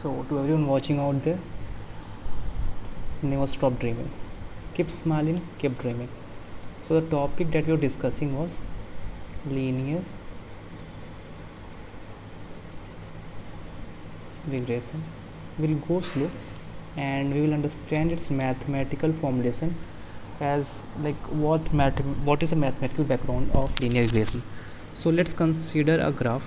So to everyone watching out there, never stop dreaming. Keep smiling, keep dreaming. So the topic that we were discussing was linear regression. We'll go slow and we will understand its mathematical formulation as like what is the mathematical background of linear regression. So let's consider a graph.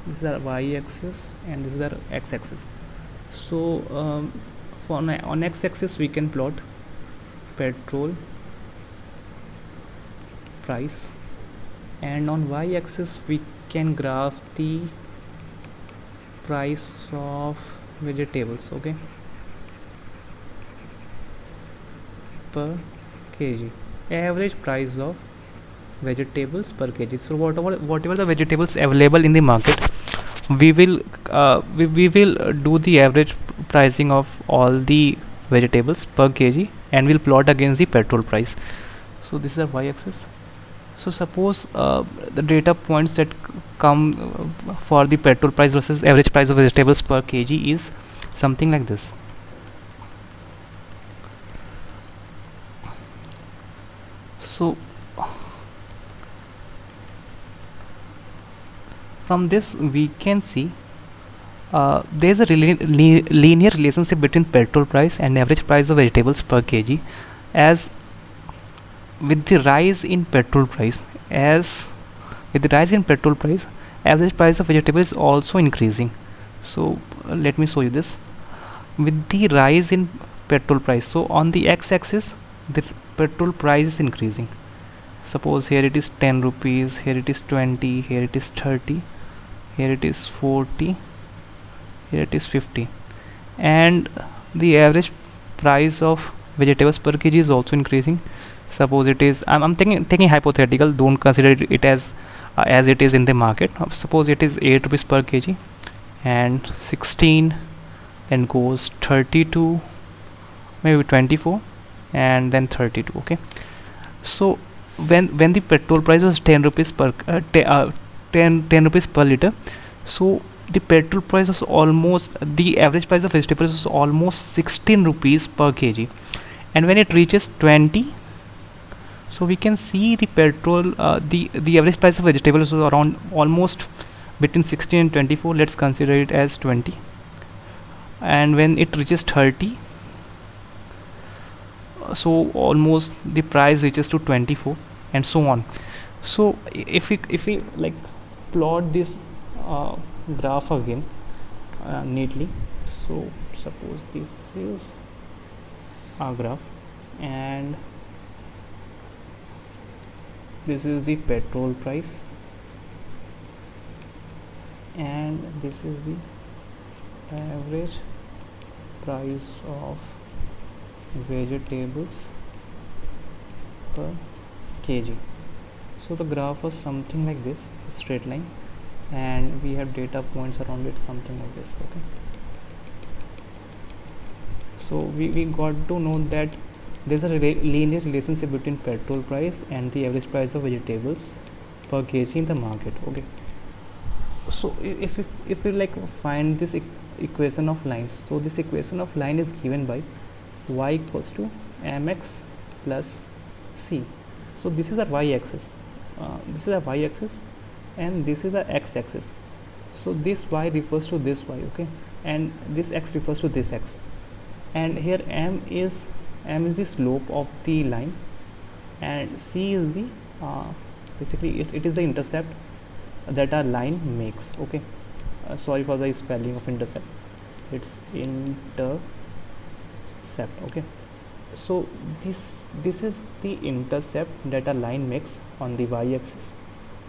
This is our y-axis and this is our x-axis. So on x-axis we can plot petrol price, and on y-axis we can graph the price of vegetables, okay, per kg, average price of vegetables per kg. So whatever the vegetables available in the market, we will do the average pricing of all the vegetables per kg and we'll plot against the petrol price. So this is our y-axis. So suppose the data points that come for the petrol price versus average price of vegetables per kg is something like this. So from this we can see there is a linear relationship between petrol price and average price of vegetables per kg, as with the rise in petrol price average price of vegetables is also increasing. So let me show you this. With the rise in petrol price, so on the x-axis the petrol price is increasing. Suppose here it is 10 rupees, here it is 20, here it is 30, here it is 40, here it is 50, and the average price of vegetables per kg is also increasing. Suppose it is, I'm taking hypothetical, don't consider it as it is in the market. Suppose it is 8 rupees per kg and 16, then goes 32, maybe 24, and then 32. Okay, so when the petrol price was 10 rupees per 10 rupees per liter, so the petrol price was almost, the average price of vegetables was almost 16 rupees per kg, and when it reaches 20, so we can see the petrol the average price of vegetables was around almost between 16 and 24. Let's consider it as 20, and when it reaches 30, so almost the price reaches to 24, and so on. So if we like plot this graph again neatly, so suppose this is our graph and this is the petrol price and this is the average price of vegetables per kg. So the graph was something like this, straight line, and we have data points around it something like this. Okay, so we got to know that there's a linear relationship between petrol price and the average price of vegetables per kg in the market. Okay, so if we like find this equation of lines, so this equation of line is given by y equals to mx plus c. So this is our y-axis, this is our y-axis, and this is our x-axis. So this y refers to this y, okay, and this x refers to this x, and here m is the slope of the line, and c is the basically it is the intercept that our line makes. Okay, sorry for the spelling of intercept, it's intercept. Okay, so this is the intercept that a line makes on the y-axis.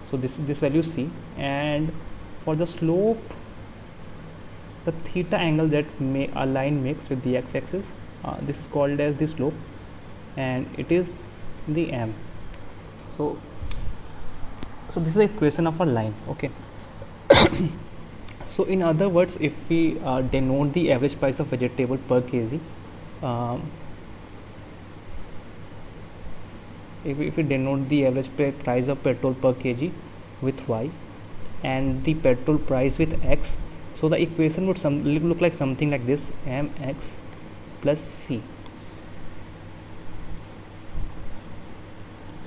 So this value c, and for the slope, the theta angle that a line makes with the x-axis, this is called as the slope, and it is the m. So this is the equation of a line. Okay, so in other words, if we denote the average price of vegetable per kg, if we denote the average price of petrol per kg with y, and the petrol price with x, so the equation would look like something like this: mx plus c.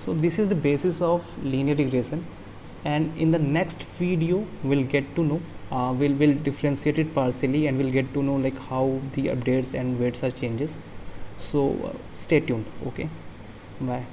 So this is the basis of linear regression, and in the next video we'll get to know, we'll differentiate it partially, and we'll get to know like how the updates and weights are changes. So stay tuned. Okay, bye.